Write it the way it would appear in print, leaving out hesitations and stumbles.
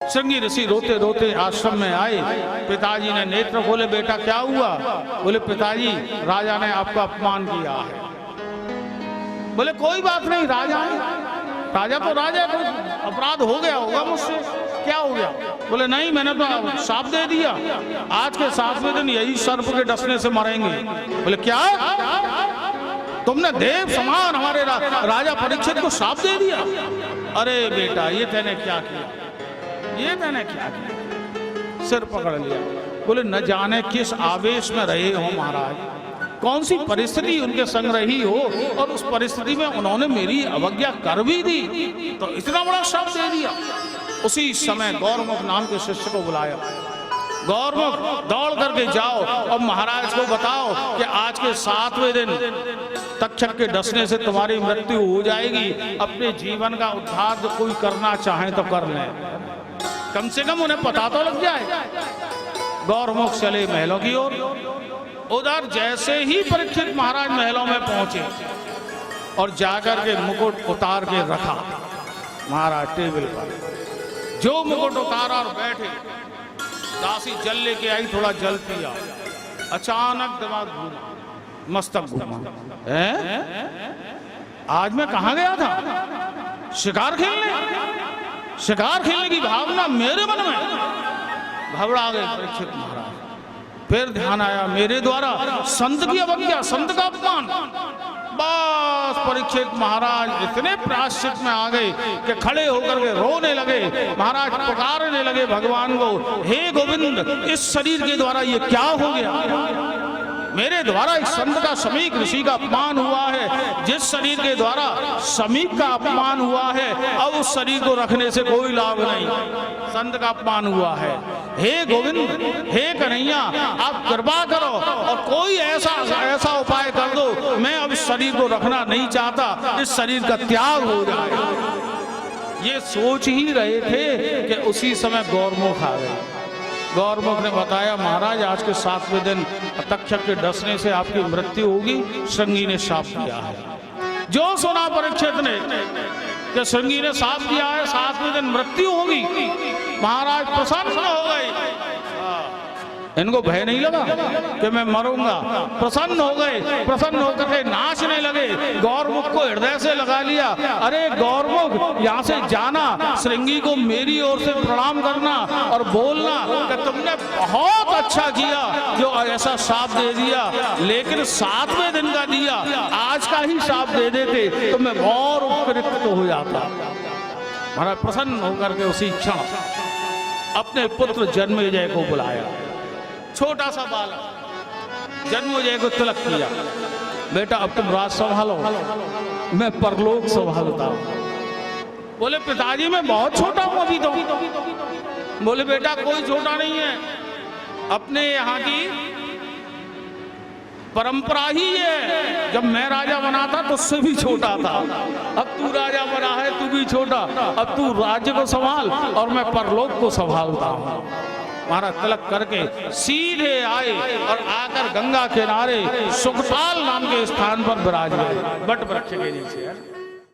श्रृंगी ऋषि रोते रोते आश्रम में आए। पिताजी ने नेत्र खोले, बेटा क्या हुआ? बोले पिताजी राजा ने आपका अपमान किया है। बोले कोई बात नहीं, राजा है, राजा तो राजा, कोई अपराध हो गया होगा मुझसे, क्या हो गया? बोले नहीं, मैंने तो शाप दे दिया, आज के 7वें दिन यही सर्प के डसने से मरेंगे। बोले क्या? तुमने देव समान हमारे राजा परीक्षित को शाप दे दिया? अरे बेटा ये तूने क्या किया, ये मैंने क्या किया? सिर पकड़ लिया। बोले न जाने किस आवेश में रहे हो महाराज, कौन सी परिस्थिति उनके संग रही हो और उस परिस्थिति में उन्होंने मेरी अवज्ञा कर भी दी तो इतना बड़ा शब्द दे दिया। उसी समय गौरमुख नाम के शिष्य को बुलाया। गौरमुख दौड़ करके जाओ और महाराज को बताओ कि आज के 7वें दिन तक्षक के डसने से तुम्हारी मृत्यु हो जाएगी। अपने जीवन का उद्धार जो कोई करना चाहे तो कर ले, कम से कम उन्हें पता तो लग जाए। गौरमुख चले महलों की ओर। उधर जैसे ही परीक्षित महाराज महलों में पहुंचे और जाकर के मुकुट उतार के रखा महाराज टेबल पर, जो मुकुट उतारा और बैठे, दासी जल लेके आई, थोड़ा जल पिया, अचानक दिमाग घूमा, मस्तक घूमा। आज मैं कहां गया था? शिकार खेलने? शिकार खेलने की भावना मेरे मन में घबरा गए परीक्षित महाराज। फिर ध्यान आया मेरे द्वारा संत की अवज्ञा, संत का अपमान। बस परीक्षित महाराज इतने प्रायश्चित में आ गए कि खड़े होकर के रोने लगे। महाराज पुकारने लगे भगवान को, हे गोविंद इस शरीर के द्वारा ये क्या हो गया? मेरे द्वारा एक संत का, समीक ऋषि का अपमान हुआ है। जिस शरीर के द्वारा समीक का अपमान हुआ है, अब उस शरीर को रखने से कोई लाभ नहीं, संत का अपमान हुआ है। हे गोविंद, हे कन्हैया, आप कृपा करो और कोई ऐसा उपाय कर दो, मैं अब इस शरीर को रखना नहीं चाहता, इस शरीर का त्याग हो जाए। ये सोच ही रहे थे कि उसी समय गौरमुख आ गए। गौरमुख ने बताया महाराज आज के 7वें दिन तक्षक के डसने से आपकी मृत्यु होगी, श्रृंगी ने शाप दिया है। जो सुना परीक्षित ने कि श्रृंगी ने शाप दिया है, 7वें दिन मृत्यु होगी, महाराज प्रसन्न हो गए। इनको भय नहीं लगा कि मैं मरूंगा, प्रसन्न हो गए। प्रसन्न होकर के नाचने लगे, गौरमुख को हृदय से लगा लिया। अरे गौरमुख यहाँ से जाना, श्रृंगी को मेरी ओर से प्रणाम करना और बोलना कि तुमने बहुत अच्छा किया जो ऐसा शाप दे दिया, लेकिन 7वें दिन का दिया, आज का ही शाप दे देते तो मैं और उपकृत हो जाता। महाराज प्रसन्न होकर के उसी क्षण अपने पुत्र जन्मेजय को बुलाया। छोटा सा बालक जन्मेजय को तिलक किया, बेटा अब तुम राज संभालो, मैं परलोक संभालता हूं। बोले पिताजी मैं बहुत छोटा हूं अभी तो। बोले बेटा कोई छोटा नहीं है, अपने यहाँ की परंपरा ही है, जब मैं राजा बना था तो उससे भी छोटा था, अब तू राजा बना है तू भी छोटा, अब तू राज्य को संभाल और मैं परलोक को संभालता हूं। महाराज तिलक करके सीधे आए और आकर गंगा किनारे सुखपाल नाम के स्थान पर विराज गए, बट वृक्ष के नीचे।